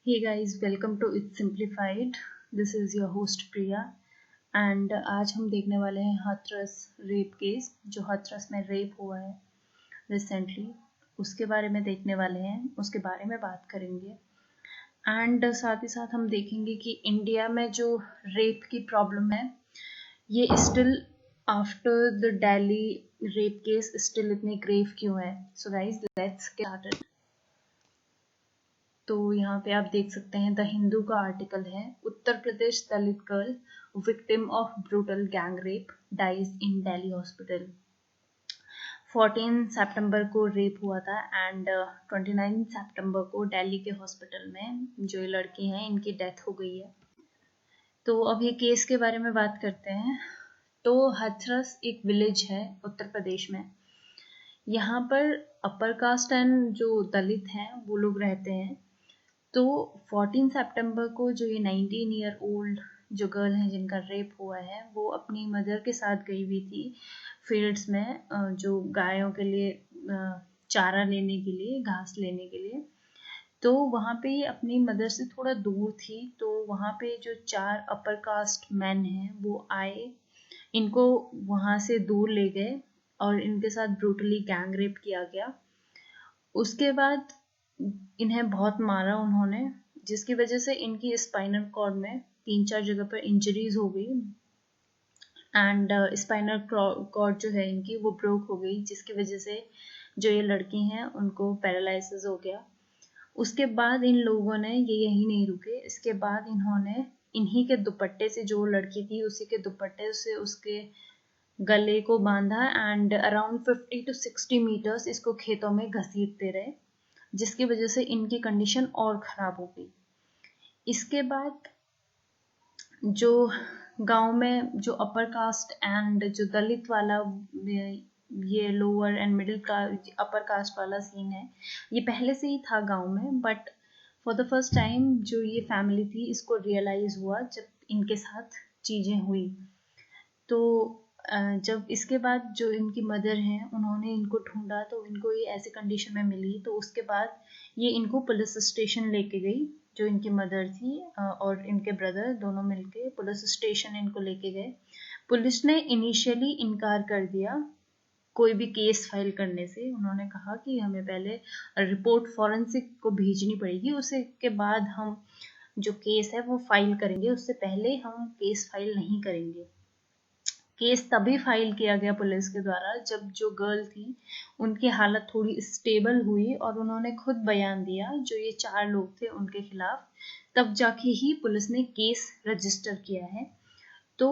Hey guys, welcome to It's Simplified. This is your host Priya and आज हम देखने वाले हैं हाथरस रेप केस जो हाथरस में रेप हुआ है रिसेंटली। उसके बारे में देखने वाले हैं, उसके बारे में बात करेंगे एंड साथ ही साथ हम देखेंगे कि इंडिया में जो रेप की प्रॉब्लम है ये still after the Delhi rape case still इतनी ग्रेव क्यों है। So guys let's get started. तो यहाँ पे आप देख सकते हैं द हिंदू का आर्टिकल है, Uttar Pradesh Dalit girl victim of brutal gang rape dies in Delhi hospital. 14 सितंबर को रेप हुआ था एंड 29 सितंबर को दिल्ली के हॉस्पिटल में जो ये लड़की हैं इनकी डेथ हो गई है। तो अब ये केस के बारे में बात करते हैं। तो हाथरस एक विलेज है उत्तर प्रदेश में। यहाँ पर अपर कास्ट एंड जो दलित हैं वो लोग रहते हैं। तो 14 सितंबर को जो ये 19 ईयर ओल्ड जो गर्ल है जिनका रेप हुआ है वो अपनी मदर के साथ गई हुई थी फील्ड्स में, जो गायों के लिए चारा लेने के लिए, घास लेने के लिए। तो वहाँ पे ये अपनी मदर से थोड़ा दूर थी। तो वहाँ पे जो 4 अपर कास्ट मैन हैं वो आए, इनको वहाँ से दूर ले गए और इनके साथ ब्रूटली गैंग रेप किया गया। उसके बाद इन्हें बहुत मारा उन्होंने, जिसकी वजह से इनकी स्पाइनल कॉर्ड में 3-4 जगह पर इंजरीज हो गई एंड स्पाइनल कॉर्ड जो है इनकी वो ब्रोक हो गई, जिसकी वजह से जो ये लड़की हैं उनको पैरालिसिस हो गया। उसके बाद इन लोगों ने ये यहीं नहीं रुके, इसके बाद इन्होंने इन्हीं के दुपट्टे से, जो लड़की थी उसी के दुपट्टे से उसके गले को बांधा एंड अराउंड 50 to 60 मीटर्स इसको खेतों में घसीटते रहे, जिसकी वजह से इनकी कंडीशन और ख़राब हो गई। इसके बाद जो गांव में जो अपर कास्ट एंड जो दलित वाला ये लोअर एंड मिडिल का अपर कास्ट वाला सीन है, ये पहले से ही था गांव में, but for the first time जो ये फैमिली थी इसको रियलाइज हुआ जब इनके साथ चीज़ें हुई। तो जब इसके बाद जो इनकी मदर हैं उन्होंने इनको ढूंढा तो इनको ये ऐसी कंडीशन में मिली। तो उसके बाद ये इनको पुलिस स्टेशन लेके गई, जो इनकी मदर थी और इनके ब्रदर दोनों मिलके पुलिस स्टेशन इनको लेके गए। पुलिस ने इनिशियली इनकार कर दिया कोई भी केस फाइल करने से। उन्होंने कहा कि हमें पहले रिपोर्ट फॉरेंसिक को भेजनी पड़ेगी, उसके बाद हम जो केस है वो फाइल करेंगे, उससे पहले हम केस फाइल नहीं करेंगे। केस तभी फाइल किया गया पुलिस के द्वारा जब जो गर्ल थी उनकी हालत थोड़ी स्टेबल हुई और उन्होंने खुद बयान दिया, जो ये 4 लोग थे उनके खिलाफ, तब जाके ही पुलिस ने केस रजिस्टर किया है। तो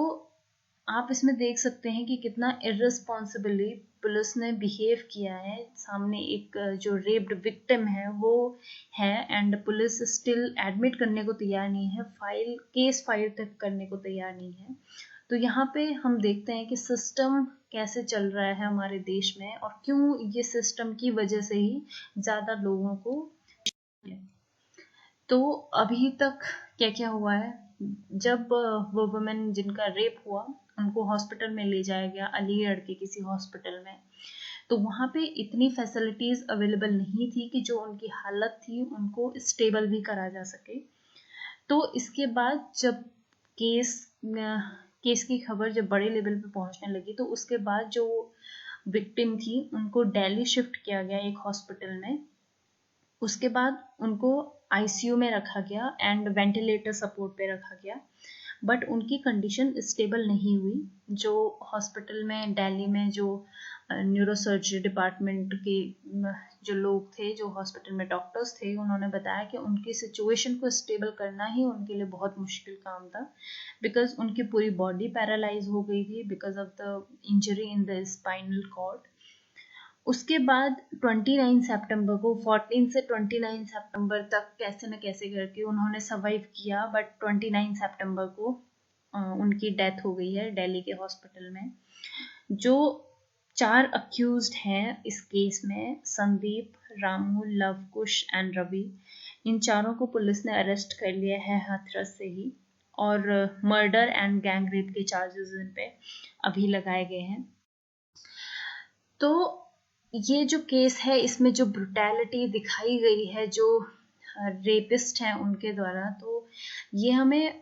आप इसमें देख सकते हैं कि कितना इर्रेस्पॉन्सिबली पुलिस ने बिहेव किया है। सामने एक जो रेप्ड विक्टिम है वो है एंड पुलिस स्टिल एडमिट करने को तैयार नहीं है, केस फाइल तक करने को तैयार नहीं है। तो यहाँ पे हम देखते हैं कि सिस्टम कैसे चल रहा है हमारे देश में और क्यों ये सिस्टम की वजह से ही ज़्यादा लोगों को। तो अभी तक क्या क्या हुआ है, जब वो वुमेन जिनका रेप हुआ उनको हॉस्पिटल में ले जाया गया, अलीगढ़ के किसी हॉस्पिटल में, तो वहाँ पे इतनी फैसिलिटीज़ अवेलेबल नहीं थी कि जो उनकी हालत थी उनको स्टेबल भी करा जा सके। तो इसके बाद जब केस की खबर जब बड़े लेवल पे पहुंचने लगी तो उसके बाद जो विक्टिम थी उनको दिल्ली शिफ्ट किया गया एक हॉस्पिटल में। उसके बाद उनको आईसीयू में रखा गया एंड वेंटिलेटर सपोर्ट पे रखा गया, बट उनकी कंडीशन स्टेबल नहीं हुई। जो हॉस्पिटल में दिल्ली में जो न्यूरोसर्जरी डिपार्टमेंट के जो लोग थे, जो हॉस्पिटल में डॉक्टर्स थे, उन्होंने बताया कि उनकी सिचुएशन को स्टेबल करना ही उनके लिए बहुत मुश्किल काम था, बिकॉज उनकी पूरी बॉडी पैरालाइज हो गई थी because of the injury in the spinal cord. उसके बाद 29 सितंबर को, 14 से 29 सितंबर तक कैसे न कैसे करके उन्होंने सर्वाइव किया, बट 29 सितंबर को उनकी डेथ हो गई है दिल्ली के हॉस्पिटल में। जो 4 अक्यूज्ड हैं इस केस में, संदीप, रामू, लवकुश एंड रवि, इन चारों को पुलिस ने अरेस्ट कर लिया है हाथरस से ही और मर्डर एंड गैंग रेप के चार्जेस इन पे अभी लगाए गए हैं। तो ये जो केस है इसमें जो ब्रुटैलिटी दिखाई गई है, जो रेपिस्ट हैं उनके द्वारा। तो ये हमें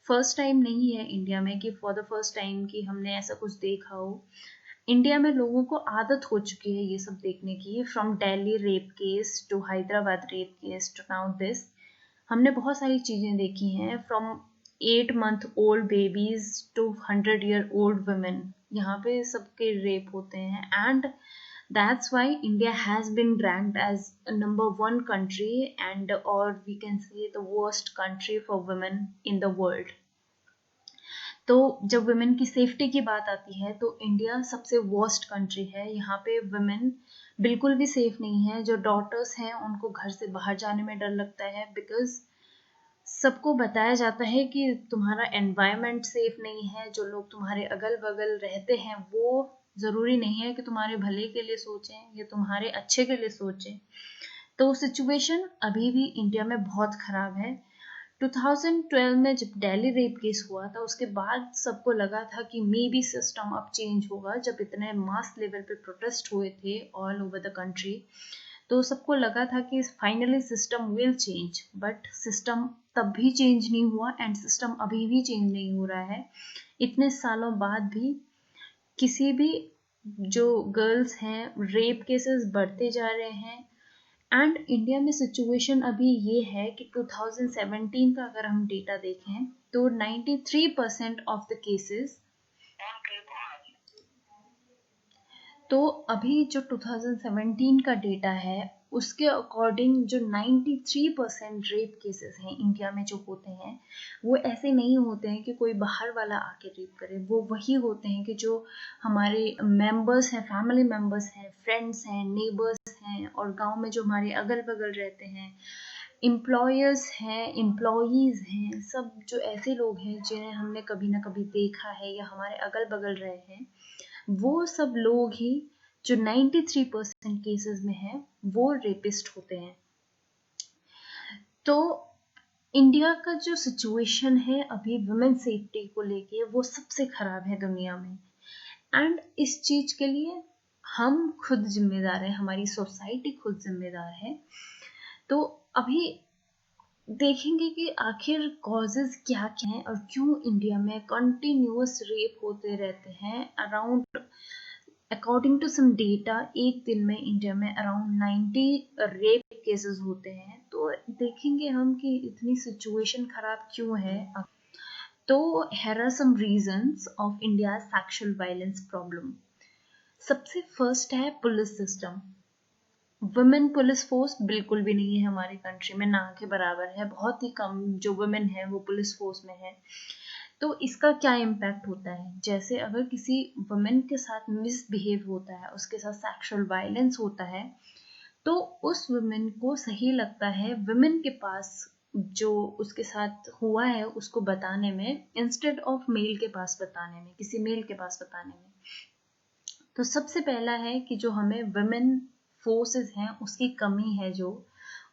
फर्स्ट टाइम नहीं है इंडिया में कि फॉर द फर्स्ट टाइम कि हमने ऐसा कुछ देखा हो। इंडिया में लोगों को आदत हो चुकी है ये सब देखने की, from Delhi rape case to Hyderabad rape case to now this. हमने बहुत सारी चीजें देखी हैं, from 8 month old babies to 100 year old women, यहाँ पे सबके रेप होते हैं। And that's why India has been ranked as a #1 country and or we can say the worst country for women in the world। तो जब women की safety की बात आती है तो इंडिया सबसे वर्स्ट कंट्री है। यहाँ पे वुमेन बिल्कुल भी सेफ नहीं है। जो डॉटर्स हैं उनको घर से बाहर जाने में डर लगता है, बिकॉज सबको बताया जाता है कि तुम्हारा एनवायरनमेंट सेफ नहीं है, जो लोग तुम्हारे अगल बगल रहते हैं वो जरूरी नहीं है कि तुम्हारे भले के लिए सोचें या तुम्हारे अच्छे के लिए सोचें। तो सिचुएशन अभी भी इंडिया में बहुत खराब है। 2012 में जब दिल्ली रेप केस हुआ था उसके बाद सबको लगा था कि मे बी सिस्टम अब चेंज होगा। जब इतने मास लेवल पे प्रोटेस्ट हुए थे ऑल ओवर द कंट्री, तो सबको लगा था कि finally system will change, but system तब भी चेंज नहीं हुआ एंड सिस्टम अभी भी चेंज नहीं हो रहा है। इतने सालों बाद भी किसी भी जो गर्ल्स हैं रेप केसेस बढ़ते जा रहे हैं। एंड इंडिया में सिचुएशन अभी ये है कि 2017 का अगर हम डेटा देखें तो 93% ऑफ द केसेस, तो अभी जो 2017 का डेटा है उसके अकॉर्डिंग जो 93% रेप केसेस हैं इंडिया में जो होते हैं वो ऐसे नहीं होते हैं कि कोई बाहर वाला आके रेप करे। वो वही होते हैं कि जो हमारे मेंबर्स हैं, फैमिली मेंबर्स हैं, फ्रेंड्स हैं, नेबर्स हैं और गांव में जो हमारे अगल बगल रहते हैं, एम्प्लॉयर्स हैं, एम्प्लॉयज हैं, सब जो ऐसे लोग हैं जिन्हें हमने कभी ना कभी देखा है या हमारे अगल बगल रहे हैं, वो सब लोग ही जो 93% केसेस में है वो रेपिस्ट होते हैं। तो इंडिया का जो सिचुएशन है अभी वुमेन सेफ्टी को लेके वो सबसे खराब है दुनिया में। एंड इस चीज के लिए हम खुद जिम्मेदार हैं, हमारी सोसाइटी खुद जिम्मेदार है। तो अभी देखेंगे कि आखिर कॉजेज क्या क्या हैं और क्यों इंडिया में कंटिन्यूअस रेप होते रहते हैं। Around according to some data एक दिन में इंडिया में अराउंड 90 रेप केसेस होते हैं। तो देखेंगे हम कि इतनी सिचुएशन खराब क्यों है। तो here are some reasons of India's sexual violence problem। सबसे फर्स्ट है police system. Women police force बिल्कुल भी नहीं है हमारी कंट्री में, ना के बराबर है। बहुत ही कम जो वुमेन है वो पुलिस फोर्स में है। तो इसका क्या इम्पैक्ट होता है, जैसे अगर किसी वुमेन के साथ मिसबिहेव होता है, उसके साथ सेक्सुअल वायलेंस होता है, तो उस वुमेन को सही लगता है वुमेन के पास जो उसके साथ हुआ है उसको बताने में, इंस्टेड ऑफ मेल के पास बताने में, किसी मेल के पास बताने में। तो सबसे पहला है कि जो हमें वुमेन फोर्सेस हैं उसकी कमी है, जो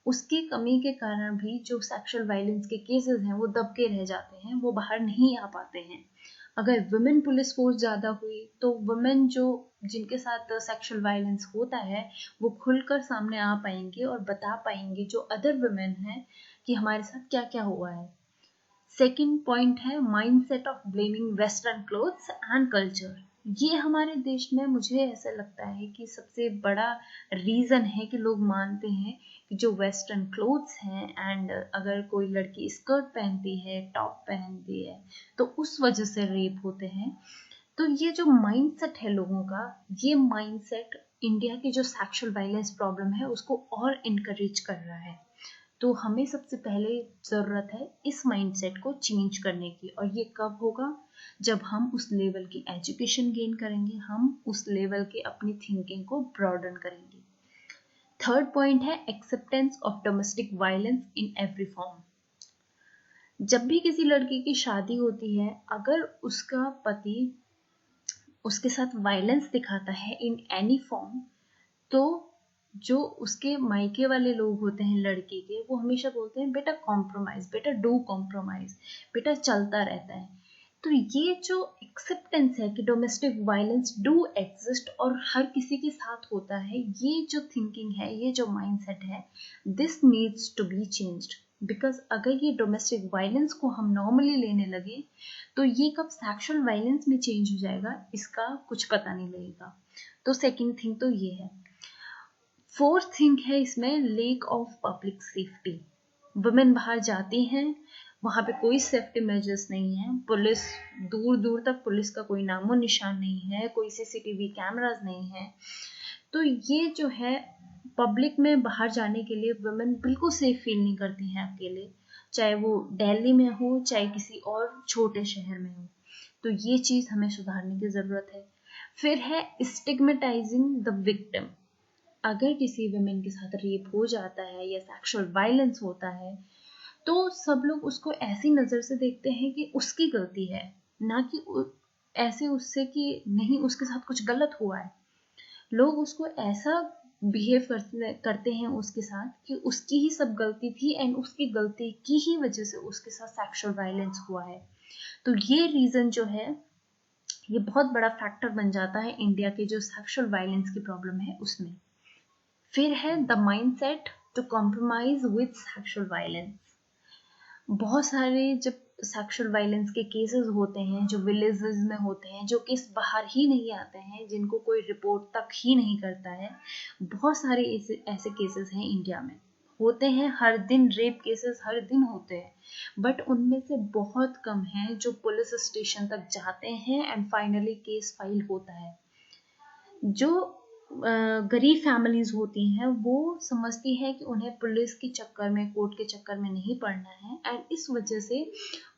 उसकी कमी के कारण भी जो सेक्सुअल वायलेंस के केसेस हैं वो दबके रह जाते हैं, वो बाहर नहीं आ पाते हैं। अगर वुमेन पुलिस फोर्स ज़्यादा हुई तो वुमेन जो जिनके साथ सेक्सुअल वायलेंस होता है वो खुलकर सामने आ पाएंगे और बता पाएंगे जो अदर वुमेन हैं कि हमारे साथ क्या क्या हुआ है। सेकेंड पॉइंट है mindset of blaming western clothes and culture. ये हमारे देश में मुझे ऐसा लगता है कि सबसे बड़ा रीज़न है कि लोग मानते हैं कि जो वेस्टर्न क्लोथ्स हैं एंड अगर कोई लड़की स्कर्ट पहनती है, टॉप पहनती है, तो उस वजह से रेप होते हैं। तो ये जो माइंडसेट है लोगों का, ये माइंडसेट इंडिया की जो सेक्सुअल वायलेंस प्रॉब्लम है उसको और इनकरेज कर रहा है। तो हमें सबसे पहले ज़रूरत है इस माइंडसेट को चेंज करने की। और ये कब होगा, जब हम उस लेवल की एजुकेशन गेन करेंगे, हम उस लेवल के अपनी थिंकिंग को ब्रॉडन करेंगे। थर्ड पॉइंट है acceptance of domestic violence in every form. जब भी किसी लड़की की शादी होती है, अगर उसका पति उसके साथ वायलेंस दिखाता है इन एनी फॉर्म, तो जो उसके मायके वाले लोग होते हैं लड़के के, वो हमेशा बोलते हैं बेटा कॉम्प्रोमाइज, बेटा डू कॉम्प्रोमाइज, बेटा चलता रहता है। तो ये जो एक्सेप्टेंस है कि डोमेस्टिक वायलेंस डू एग्जिस्ट और हर किसी के साथ होता है, ये जो थिंकिंग है, ये जो माइंडसेट है, this needs to be changed. Because अगर ये डोमेस्टिक वायलेंस को हम नॉर्मली लेने लगे तो ये कब सेक्सुअल वायलेंस में चेंज हो जाएगा, इसका कुछ पता नहीं लगेगा। तो सेकंड थिंग तो ये है। फोर्थ थिंग है इसमें lake of public safety. Women बाहर जाती हैं, वहां पे कोई सेफ्टी मेजर्स नहीं है, पुलिस दूर दूर तक पुलिस का कोई नामो निशान नहीं है, कोई सीसीटीवी कैमरास नहीं है। तो ये जो है पब्लिक में बाहर जाने के लिए वुमेन बिल्कुल सेफ फील नहीं करती हैं अकेले, चाहे वो दिल्ली में हो चाहे किसी और छोटे शहर में हो। तो ये चीज हमें सुधारने की जरूरत है। फिर है स्टिग्मेटाइजिंग द विक्टिम। अगर किसी वुमेन के साथ रेप हो जाता है या सेक्सुअल वायलेंस होता है तो सब लोग उसको ऐसी नजर से देखते हैं कि उसकी गलती है, ना कि ऐसे उससे कि नहीं उसके साथ कुछ गलत हुआ है। लोग उसको ऐसा बिहेव करते हैं उसके साथ कि उसकी ही सब गलती थी एंड उसकी गलती की ही वजह से उसके साथ सेक्सुअल वायलेंस हुआ है। तो ये रीजन जो है ये बहुत बड़ा फैक्टर बन जाता है इंडिया के जो सेक्सुअल वायलेंस की प्रॉब्लम है उसमें। फिर है the mindset to compromise with sexual violence. बहुत सारे जब सेक्सुअल वायलेंस के केसेस होते हैं जो विलेजेस में होते हैं, जो केस बाहर ही नहीं आते हैं, जिनको कोई रिपोर्ट तक ही नहीं करता है, बहुत सारे ऐसे केसेस हैं इंडिया में होते हैं। हर दिन रेप केसेस हर दिन होते हैं, बट उनमें से बहुत कम हैं जो पुलिस स्टेशन तक जाते हैं एंड फाइनली केस फाइल होता है। जो गरीब फैमिलीज होती हैं वो समझती है कि उन्हें पुलिस के चक्कर में कोर्ट के चक्कर में नहीं पड़ना है एंड इस वजह से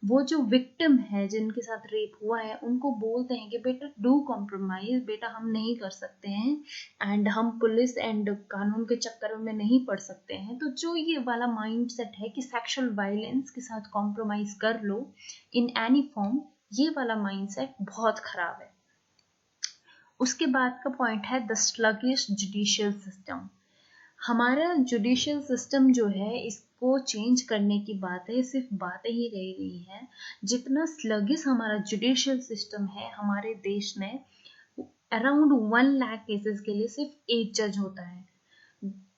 वो जो विक्टिम है जिनके साथ रेप हुआ है उनको बोलते हैं कि बेटा डू कॉम्प्रोमाइज, बेटा हम नहीं कर सकते हैं एंड हम पुलिस एंड कानून के चक्कर में नहीं पड़ सकते हैं। तो जो ये वाला माइंडसेट है कि सेक्सुअल वायलेंस के साथ कॉम्प्रोमाइज कर लो इन एनी फॉर्म, ये वाला माइंडसेट बहुत खराब है। उसके बाद का पॉइंट है द स्लगिश जुडिशियल सिस्टम। हमारा जुडिशियल सिस्टम जो है इसको चेंज करने की बातें सिर्फ बातें ही रह गई हैं। जितना स्लगिश हमारा जुडिशियल सिस्टम है हमारे देश में, अराउंड 1 लाख केसेस के लिए सिर्फ एक जज होता है।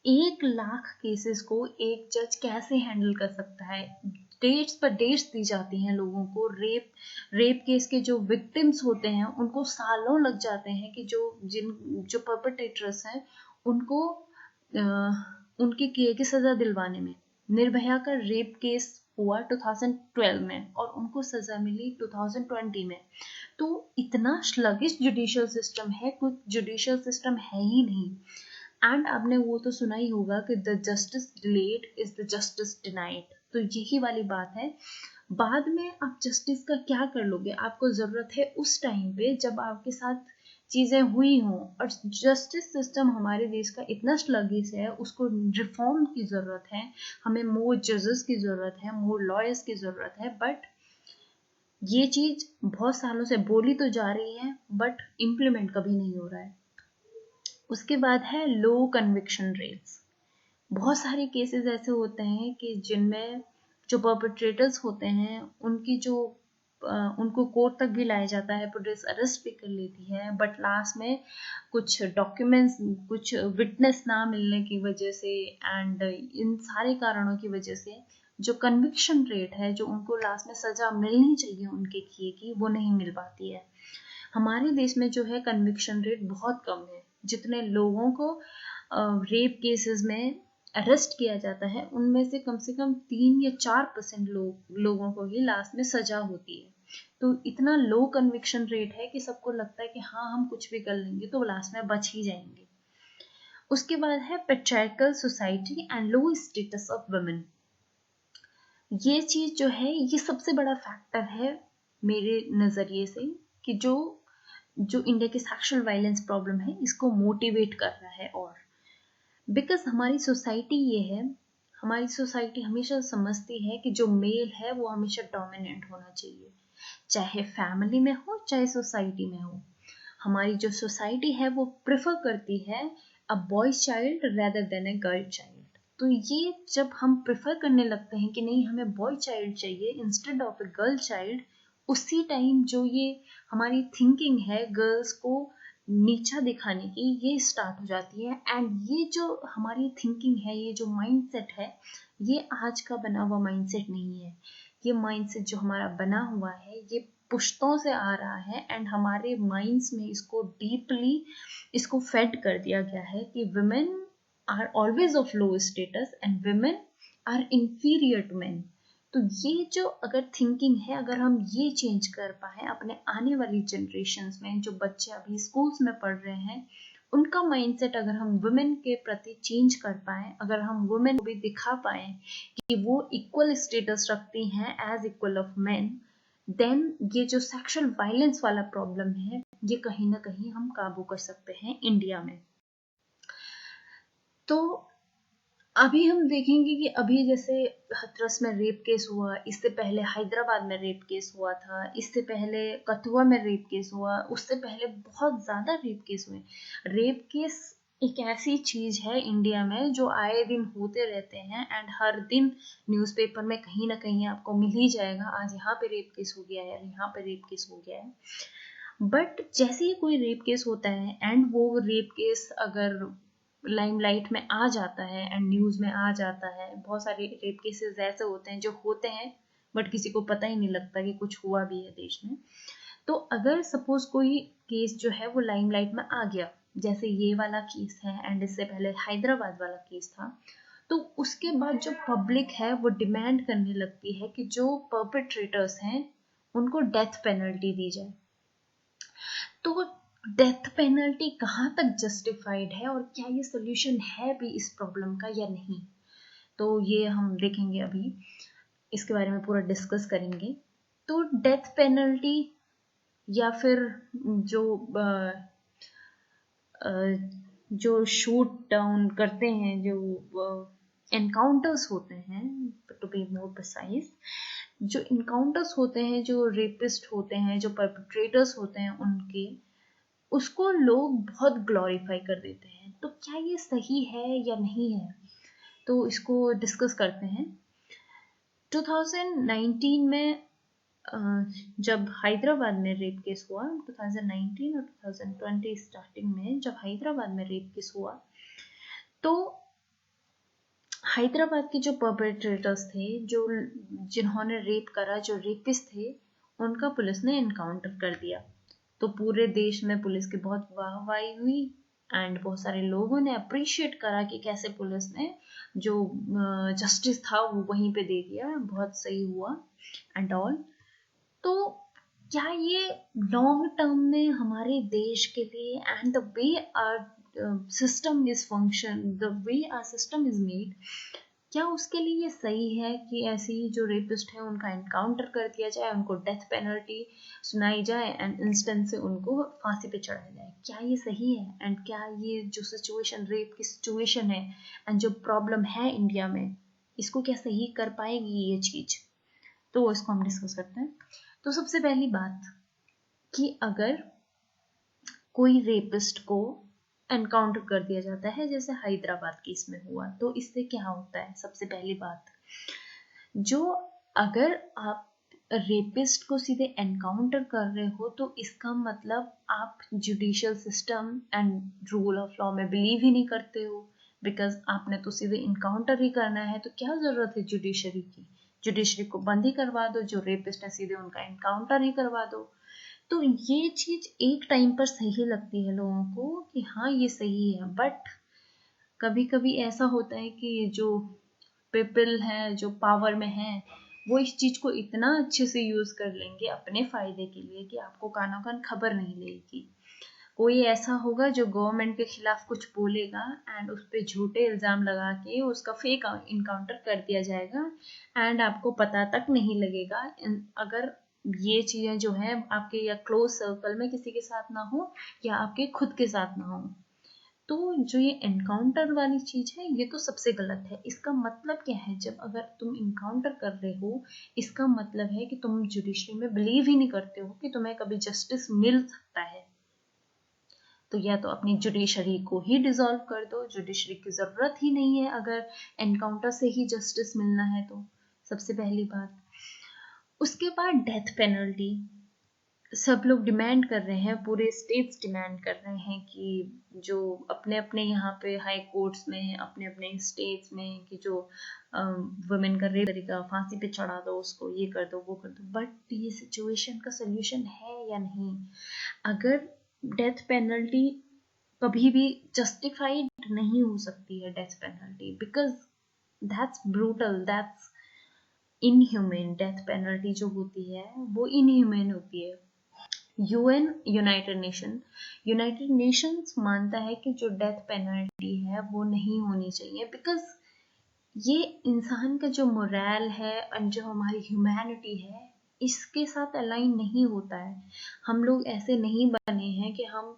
1 लाख केसेस को एक जज कैसे हैंडल कर सकता है? डेट्स पर डेट्स दी जाती हैं लोगों को। रेप केस के जो विक्टिम्स होते हैं उनको सालों लग जाते हैं कि जो परपेट्रेटर्स हैं उनको उनके किए की सजा दिलवाने में। निर्भया का रेप केस हुआ 2012 में और उनको सजा मिली 2020 में। तो इतना स्लगिश जुडिशियल सिस्टम है, कुछ जुडिशियल सिस्टम है ही नहीं। एंड आपने वो तो सुना ही होगा कि the justice delayed is the justice denied. तो यही वाली बात है, बाद में आप जस्टिस का क्या कर लोगे? आपको जरूरत है उस टाइम पे जब आपके साथ चीजें हुई हों। और जस्टिस सिस्टम हमारे देश का इतना स्लगिश है, उसको रिफॉर्म की जरूरत है। हमें मोर जजेस की जरूरत है, मोर लॉयर्स की जरूरत है। बट ये चीज बहुत सालों से बोली तो जा रही है बट इम्प्लीमेंट कभी नहीं हो रहा है। उसके बाद है लो कन्विक्शन रेट्स। बहुत सारे केसेस ऐसे होते हैं कि जिनमें जो परपेट्रेटर्स होते हैं उनको कोर्ट तक भी लाया जाता है, पुलिस अरेस्ट भी कर लेती है, बट लास्ट में कुछ डॉक्यूमेंट्स, कुछ विटनेस ना मिलने की वजह से एंड इन सारे कारणों की वजह से जो कन्विक्शन रेट है, जो उनको लास्ट में सजा मिलनी चाहिए उनके किए की, वो नहीं मिल पाती है। हमारे देश में जो है कन्विक्शन रेट बहुत कम है। जितने लोगों को रेप केसेस में अरेस्ट किया जाता है उनमें से कम 3 या 4% लोगों को ही लास्ट में सजा होती है। तो इतना लो कन्विक्शन रेट है कि सबको लगता है कि हाँ हम कुछ भी कर लेंगे तो लास्ट में बच ही जाएंगे। उसके बाद है patriarchal society and low status of women. ये चीज जो है ये सबसे बड़ा फैक्टर है मेरे नजरिए से कि जो इंडिया की सेक्सुअल वायलेंस प्रॉब्लम है इसको मोटिवेट कर रहा है। और बिकॉज हमारी सोसाइटी ये है, हमारी सोसाइटी हमेशा समझती है कि जो मेल है वो हमेशा डोमिनेंट होना चाहिए, चाहे फैमिली में हो चाहे सोसाइटी में हो। हमारी जो सोसाइटी है वो प्रेफर करती है a boy child rather than a girl child. तो ये जब हम प्रेफर करने लगते हैं कि नहीं हमें बॉय चाइल्ड चाहिए instead of a girl child, उसी टाइम जो ये हमारी थिंकिंग है गर्ल्स को नीचा दिखाने की, ये स्टार्ट हो जाती है। एंड ये जो हमारी थिंकिंग है, ये जो माइंडसेट है, ये आज का बना हुआ माइंडसेट नहीं है। ये माइंडसेट जो हमारा बना हुआ है, ये पुश्तों से आ रहा है एंड हमारे माइंड्स में इसको डीपली इसको फेड कर दिया गया है कि women are always of low status and women are inferior to men. तो ये जो अगर थिंकिंग है, अगर हम ये चेंज कर पाए अपने आने वाली जनरेशन्स में, जो बच्चे अभी स्कूल्स में पढ़ रहे हैं, उनका माइंडसेट अगर हम वुमेन के प्रति चेंज कर पाए, अगर हम वुमेन को भी दिखा पाए कि वो इक्वल स्टेटस रखती हैं as equal of men, then ये जो सेक्सुअल वायलेंस वाला प्रॉब्लम है, ये कहीं ना कहीं हम काबू कर सकते हैं इंडिया में। तो अभी हम देखेंगे कि अभी जैसे हाथरस में रेप केस हुआ, इससे पहले हैदराबाद में रेप केस हुआ था, इससे पहले कठुआ में रेप केस हुआ, उससे पहले बहुत ज्यादा रेप केस हुए। रेप केस एक ऐसी चीज है इंडिया में जो आए दिन होते रहते हैं एंड हर दिन न्यूज़पेपर में कहीं ना कहीं आपको मिल ही जाएगा, आज यहाँ पे रेप केस हो गया है, यहाँ पे रेप केस हो गया है। बट जैसे ही कोई रेप केस होता है एंड वो रेप केस अगर लाइमलाइट में आ जाता है एंड न्यूज में आ जाता है, बहुत सारे रेप केसेस ऐसे होते हैं जो होते हैं बट किसी को पता ही नहीं लगता कि कुछ हुआ भी है देश में। तो अगर सपोज कोई केस जो है वो लाइमलाइट में आ गया, जैसे ये वाला केस है एंड इससे पहले हैदराबाद वाला केस था, तो उसके बाद जो पब्लिक है वो डिमांड करने लगती है कि जो परपेट्रेटर्स हैं उनको डेथ पेनल्टी दी जाए। तो डेथ पेनल्टी कहाँ तक जस्टिफाइड है और क्या ये सोल्यूशन है भी इस प्रॉब्लम का या नहीं, तो ये हम देखेंगे अभी, इसके बारे में पूरा डिस्कस करेंगे। तो डेथ पेनल्टी या फिर जो जो शूट डाउन करते हैं, जो एनकाउंटर्स होते हैं, टू बी मोर प्रिसाइज, जो इनकाउंटर्स होते हैं, जो रेपिस्ट होते हैं, जो परपेट्रेटर्स होते हैं उनके, उसको लोग बहुत ग्लोरीफाई कर देते हैं। तो क्या ये सही है या नहीं है, तो इसको डिस्कस करते हैं। 2019 में जब हैदराबाद में रेप केस हुआ, 2019 और 2020 स्टार्टिंग में जब हैदराबाद में रेप केस हुआ, तो हैदराबाद के जो परपेट्रेटर्स थे, जो जिन्होंने रेप करा, जो रेपिस्ट थे, उनका पुलिस ने एनकाउंटर कर दिया। तो पूरे देश में पुलिस की बहुत वाहवाही हुई एंड बहुत सारे लोगों ने अप्रिशिएट करा कि कैसे पुलिस ने जो जस्टिस था वो वहीं पे दे दिया, बहुत सही हुआ एंड ऑल। तो क्या ये लॉन्ग टर्म में हमारे देश के लिए and the way our system is function, the way our system is made, क्या उसके लिए ये सही है कि ऐसे ही जो रेपिस्ट है उनका एनकाउंटर कर दिया जाए, उनको डेथ पेनल्टी सुनाई जाए एंड इंस्टेंट से उनको फांसी पे चढ़ाया जाए? क्या ये सही है? एंड क्या ये जो सिचुएशन, रेप की सिचुएशन है एंड जो प्रॉब्लम है इंडिया में, इसको क्या सही कर पाएगी ये चीज? तो इसको हम डिस्कस करते हैं। तो सबसे पहली बात कि अगर कोई रेपिस्ट को एनकाउंटर कर दिया जाता है, जैसे हैदराबाद केस में हुआ, तो इससे क्या होता है? सबसे पहली बात, जो अगर आप रेपिस्ट को सीधे एनकाउंटर कर रहे हो, तो इसका मतलब आप judicial system and rule of law में बिलीव ही नहीं करते हो, बिकॉज आपने तो सीधे इनकाउंटर ही करना है, तो क्या जरूरत है जुडिशरी की? जुडिशरी को बंद ही करवा दो, जो रेपिस्ट है सीधे उनका एनकाउंटर ही करवा दो। तो ये चीज एक टाइम पर सही लगती है लोगों को कि हाँ ये सही है, बट कभी कभी ऐसा होता है कि जो पीपल है, जो पावर में है, वो इस चीज को इतना अच्छे से यूज कर लेंगे अपने फायदे के लिए कि आपको कानो कान खबर नहीं लगेगी। कोई ऐसा होगा जो गवर्नमेंट के खिलाफ कुछ बोलेगा एंड उस पर झूठे इल्जाम लगा के उसका फेक इनकाउंटर कर दिया जाएगा एंड आपको पता तक नहीं लगेगा। अगर ये चीजें जो है आपके या क्लोज सर्कल में किसी के साथ ना हो या आपके खुद के साथ ना हो, तो जो ये एनकाउंटर वाली चीज है ये तो सबसे गलत है। इसका मतलब क्या है? जब अगर तुम इनकाउंटर कर रहे हो, इसका मतलब है कि तुम जुडिशरी में बिलीव ही नहीं करते हो कि तुम्हें कभी जस्टिस मिल सकता है। तो या तो अपनी जुडिशरी को ही डिसॉल्व कर दो, जुडिशरी की जरूरत ही नहीं है अगर एनकाउंटर से ही जस्टिस मिलना है तो, सबसे पहली बात। उसके बाद डेथ पेनल्टी सब लोग डिमांड कर रहे हैं, पूरे स्टेट्स डिमांड कर रहे हैं कि जो अपने अपने यहाँ पे हाई कोर्ट्स में, अपने अपने स्टेट्स में, कि जो वुमेन का रेप करेगा फांसी पे चढ़ा दो उसको, ये कर दो वो कर दो। बट ये सिचुएशन का सोल्यूशन है या नहीं? अगर डेथ पेनल्टी कभी भी जस्टिफाइड नहीं हो सकती है, death penalty, because that's brutal, that's inhumane. Death penalty जो होती है वो इनह्यूमेन होती है। यूनाइटेड नेशंस मानता है कि जो डेथ पेनल्टी है वो नहीं होनी चाहिए, बिकॉज ये इंसान का जो मोरल है और जो हमारी ह्यूमैनिटी है इसके साथ अलाइन नहीं होता है। हम लोग ऐसे नहीं बने हैं कि हम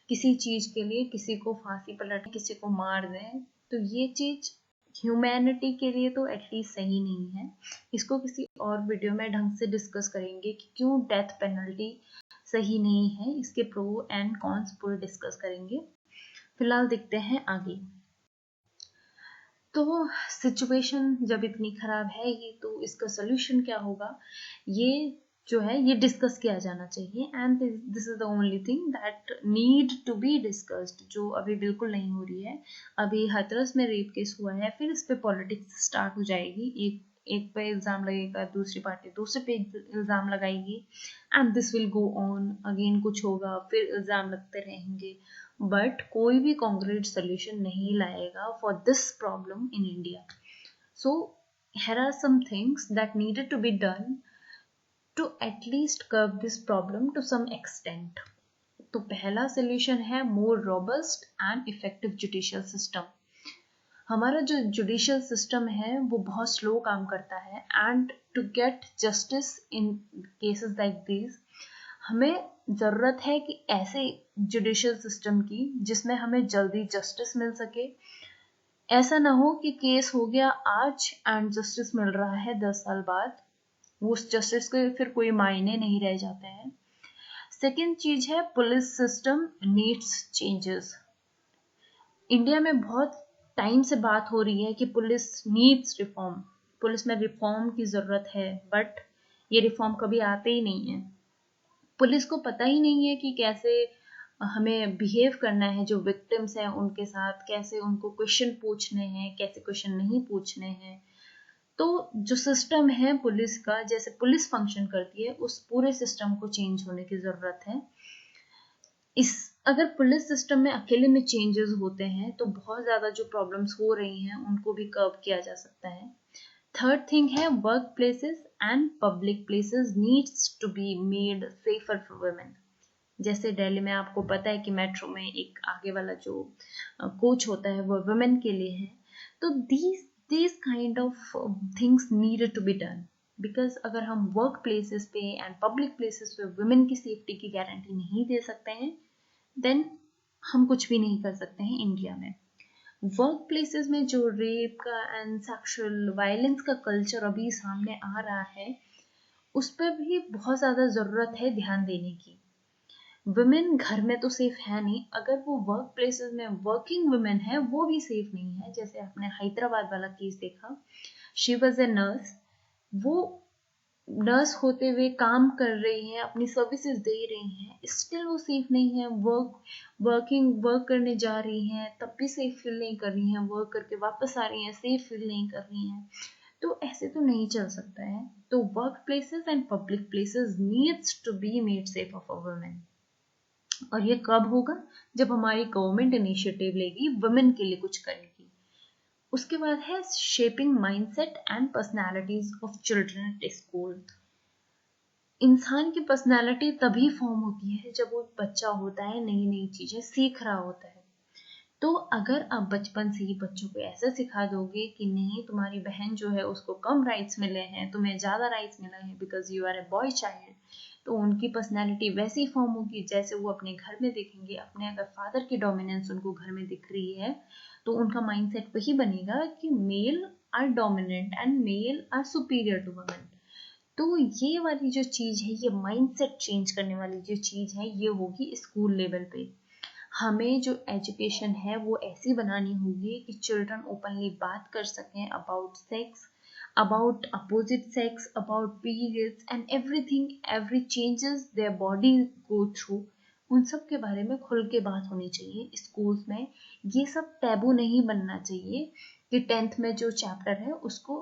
किसी चीज के लिए किसी को फांसी पर लटके, किसी को मार दें। तो ये चीज ह्यूमैनिटी के लिए तो एटलीस्ट सही नहीं है। इसको किसी और वीडियो में ढंग से डिस्कस करेंगे कि क्यों डेथ पेनल्टी सही नहीं है, इसके प्रो एंड कॉन्स पूरे डिस्कस करेंगे। फिलहाल देखते हैं आगे। तो सिचुएशन जब इतनी खराब है ये, तो इसका सोल्यूशन क्या होगा, ये जो है ये डिस्कस किया जाना चाहिए। And this is the only thing that need to be discussed, जो अभी बिल्कुल नहीं हो रही है। अभी हाथरस में रेप केस हुआ है, फिर इस पे पॉलिटिक्स स्टार्ट हो जाएगी। एक पे इल्जाम लगेगा, दूसरी पार्टी दूसरे पे इल्जाम लगाएगी, and this will go on. Again कुछ होगा, फिर इल्जाम लगते रहेंगे, बट कोई भी कॉन्क्रीट सोल्यूशन नहीं लाएगा for this problem in India. So here are some things that needed to be done to at least curb this problem to some extent. तो पहला सोल्यूशन है more robust and effective judicial system. हमारा जो judicial system है वो बहुत slow काम करता है, and to get justice in cases like this हमें ज़रूरत है कि ऐसे जुडिशियल सिस्टम की जिसमें हमें जल्दी जस्टिस मिल सके। ऐसा ना हो कि केस हो गया आज एंड जस्टिस मिल रहा है 10 साल बाद, उस जस्टिस के फिर कोई मायने नहीं रह जाते हैं। सेकेंड चीज है police system needs changes. India में बहुत टाइम से बात हो रही है कि पुलिस नीड्स रिफॉर्म, पुलिस में रिफॉर्म की जरूरत है, बट ये रिफॉर्म कभी आते ही नहीं है। पुलिस को पता ही नहीं है कि कैसे हमें बिहेव करना है जो विक्टिम्स हैं उनके साथ, कैसे उनको क्वेश्चन पूछने हैं, कैसे क्वेश्चन नहीं पूछने हैं। तो जो सिस्टम है पुलिस का, जैसे पुलिस फंक्शन करती है, उस पूरे सिस्टम को चेंज होने की जरूरत है। अगर पुलिस सिस्टम में अकेले में चेंजेस होते हैं तो बहुत ज्यादा जो प्रॉब्लम्स हो रही हैं उनको भी कर्व किया जा सकता है। थर्ड थिंग है work places and public places needs to be made safer for women. जैसे दिल्ली में आपको पता है कि मेट्रो में एक आगे वाला जो कोच होता है वो वुमेन के लिए है। तो these kind of things needed to be done, because अगर हम वर्क प्लेसेस पे एंड पब्लिक प्लेसेस पे वुमेन की सेफ्टी की गारंटी नहीं दे सकते हैं, देन हम कुछ भी नहीं कर सकते हैं इंडिया में। वर्क प्लेसेस में जो रेप का एंड सेक्सुअल वायलेंस का कल्चर अभी सामने आ रहा है, उस पर भी बहुत ज़्यादा ज़रूरत है ध्यान देने की। वुमेन घर में तो सेफ है नहीं, अगर वो वर्क प्लेसेस में वर्किंग वुमेन है वो भी सेफ नहीं है। जैसे आपने हैदराबाद वाला केस देखा, शी वॉज ए नर्स, वो नर्स होते हुए काम कर रही हैं, अपनी सर्विसेज दे रही हैं, स्टिल वो सेफ नहीं है। वर्क करने जा रही हैं तब भी सेफ फील नहीं कर रही हैं, वर्क करके वापस आ रही हैं सेफ फील नहीं कर रही हैं। तो ऐसे तो नहीं चल सकता है। तो work places and public places needs to be made safe for women. और ये कब होगा? जब हमारी गवर्नमेंट इनिशिएटिव लेगी वुमेन के लिए कुछ करेगी। उसके बाद है shaping mindset and personalities of children at school. इंसान की पर्सनालिटी तभी फॉर्म होती है जब वो बच्चा होता है, नई नई चीजें सीख रहा होता है। तो अगर आप बचपन से ही बच्चों को ऐसा सिखा दोगे कि नहीं तुम्हारी बहन जो है उसको कम राइट्स मिले हैं, तुम्हें ज्यादा राइट्स मिले हैं because you are a boy child, तो उनकी पर्सनैलिटी वैसी फॉर्म होगी जैसे वो अपने घर में देखेंगे। अपने अगर फादर की डोमिनेंस उनको घर में दिख रही है तो उनका माइंडसेट वही बनेगा कि male are dominant and male are superior to women. तो ये वाली जो चीज है, ये माइंडसेट चेंज करने वाली जो चीज है, ये होगी स्कूल लेवल पे। हमें जो एजुकेशन है वो ऐसी बनानी होगी कि चिल्ड्रन ओपनली बात कर सकें about sex, about opposite sex, about periods and everything, every changes their body go through, उन सब के बारे में खुल के बात होनी चाहिए स्कूल्स में। ये सब टैबू नहीं बनना चाहिए कि 10th में जो चैप्टर है उसको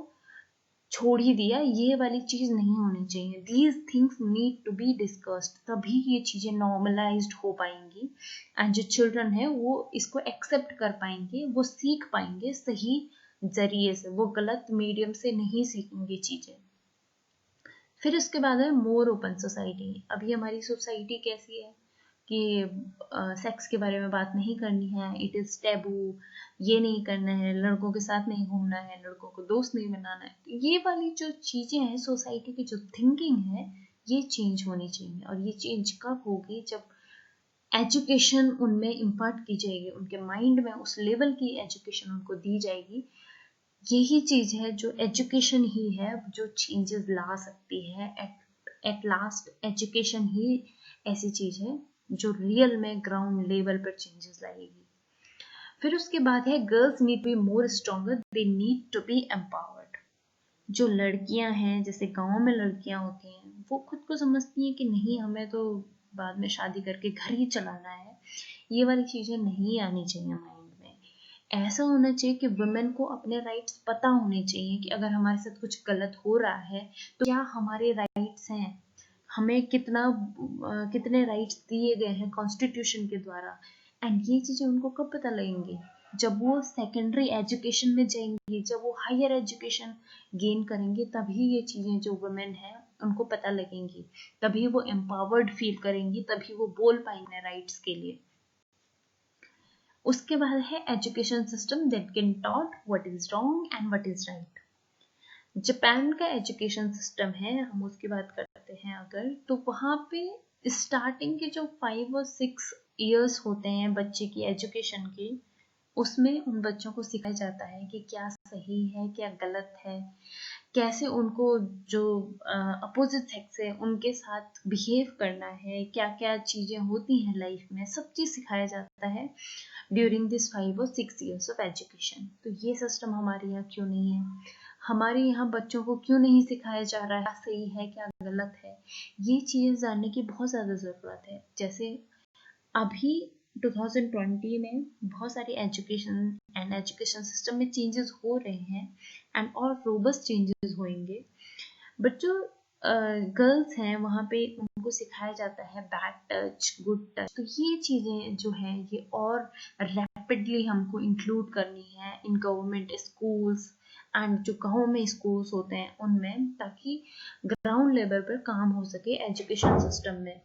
छोड़ ही दिया, ये वाली चीज नहीं होनी चाहिए। These things need to be discussed, तभी ये चीजें नॉर्मलाइज्ड हो पाएंगी एंड जो चिल्ड्रन है वो इसको एक्सेप्ट कर पाएंगे, वो सीख पाएंगे सही जरिए से, वो गलत मीडियम से नहीं सीखेंगे चीजें। फिर उसके बाद है मोर ओपन सोसाइटी। अभी हमारी सोसाइटी कैसी है कि सेक्स के बारे में बात नहीं करनी है, इट इज टैबू, ये नहीं करना है, लड़कों के साथ नहीं घूमना है, लड़कों को दोस्त नहीं बनाना है। तो ये वाली जो चीजें हैं, सोसाइटी की जो थिंकिंग है, ये चेंज होनी चाहिए। और ये चेंज कब होगी? जब एजुकेशन उनमें इम्पार्ट की जाएगी, उनके माइंड में उस लेवल की एजुकेशन उनको दी जाएगी। यही चीज है जो एजुकेशन ही है जो चेंजेस ला सकती है। एट लास्ट एजुकेशन ही ऐसी चीज है जो रियल में ग्राउंड लेवल पर चेंजेस लाएगी। फिर उसके बाद है girls need be more stronger, they need to be empowered. जो लड़कियां हैं, जैसे गांव में लड़कियां होती हैं, वो खुद को समझती हैं कि नहीं, हमें तो बाद में शादी करके घर ही चलाना है। ये वाली चीजें नहीं आनी चाहिए माइंड में। ऐसा होना चाहिए कि वुमेन को अपने राइट्स पता होने चाहिए कि अगर हमारे साथ कुछ गलत हो रहा है तो क्या हमारे राइट्स हैं, हमें कितने राइट्स दिए गए हैं कॉन्स्टिट्यूशन के द्वारा। एंड ये चीजें उनको कब पता लगेंगी? जब वो सेकेंडरी एजुकेशन में जाएंगी, जब वो हायर एजुकेशन गेन करेंगे, तभी ये चीजें जो वुमेन है उनको पता लगेंगी, तभी वो एम्पावर्ड फील करेंगी, तभी वो बोल पाएंगे राइट्स के लिए। उसके बाद है education system that can taught what is wrong and what is right. Japan का एजुकेशन सिस्टम है, हम उसकी बात करते हैं अगर, तो वहाँ पे स्टार्टिंग के जो 5 और 6 इयर्स होते हैं बच्चे की एजुकेशन के, उसमें उन बच्चों को सिखाया जाता है कि क्या सही है, क्या गलत है, कैसे उनको जो अपोजिट सेक्स है उनके साथ बिहेव करना है, क्या क्या चीजें होती हैं लाइफ में, सब चीज सिखाया जाता है ड्यूरिंग दिस 5 और 6 इयर्स ऑफ एजुकेशन। तो ये सिस्टम हमारे यहाँ क्यों नहीं है? हमारे यहाँ बच्चों को क्यों नहीं सिखाया जा रहा है क्या सही है क्या गलत है? ये चीजें जानने की बहुत ज्यादा जरूरत है। जैसे अभी 2020 में बहुत सारी एजुकेशन सिस्टम में चेंजेस हो रहे हैं एंड और रोबस्ट चेंजेस होंगे, बट जो गर्ल्स हैं वहाँ पे उनको सिखाया जाता है बैड टच, गुड टच। तो ये चीजें जो है ये और रैपिडली हमको इंक्लूड करनी है इन गवर्नमेंट स्कूल्स एंड जो गाँव में स्कूल्स होते हैं उनमें, ताकि ग्राउंड लेवल पर काम हो सके एजुकेशन सिस्टम में।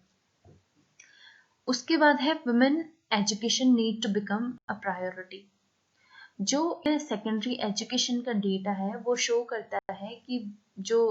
उसके बाद है women education need to become a priority. जो सेकेंडरी एजुकेशन का डेटा है वो शो करता है कि जो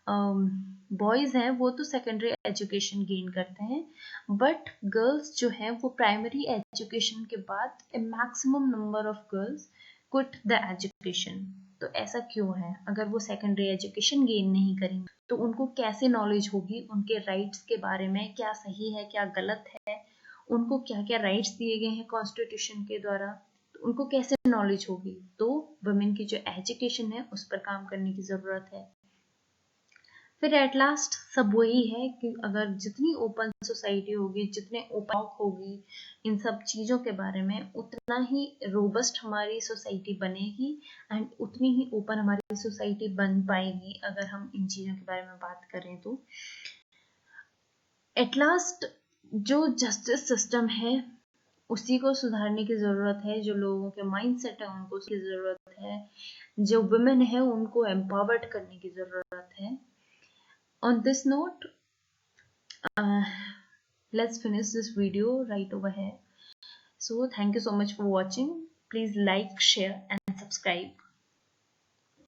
बॉयज हैं वो तो सेकेंडरी एजुकेशन गेन करते हैं, बट गर्ल्स जो हैं वो प्राइमरी एजुकेशन के बाद a maximum number of girls quit the education. तो ऐसा क्यों है? अगर वो सेकेंडरी एजुकेशन गेन नहीं करेंगे तो उनको कैसे नॉलेज होगी उनके राइट्स के बारे में, क्या सही है क्या गलत है, उनको क्या क्या राइट्स दिए गए हैं कॉन्स्टिट्यूशन के द्वारा, तो उनको कैसे नॉलेज होगी? तो वुमेन की जो एजुकेशन है उस पर काम करने की जरूरत है। फिर एट लास्ट सब वही है कि अगर जितनी ओपन सोसाइटी होगी, जितने ओपन होगी इन सब चीजों के बारे में, उतना ही रोबस्ट हमारी सोसाइटी बनेगी एंड उतनी ही ओपन हमारी सोसाइटी बन पाएगी अगर हम इन चीजों के बारे में बात करें तो। एट लास्ट जो जस्टिस सिस्टम है उसी को सुधारने की जरूरत है, जो लोगों के माइंडसेट है उनको उसकी जरूरत है, जो वुमेन है उनको एम्पावर्ड करने की जरूरत है। On this note, let's finish this video right over here. So thank you so much for watching. Please like, share and subscribe.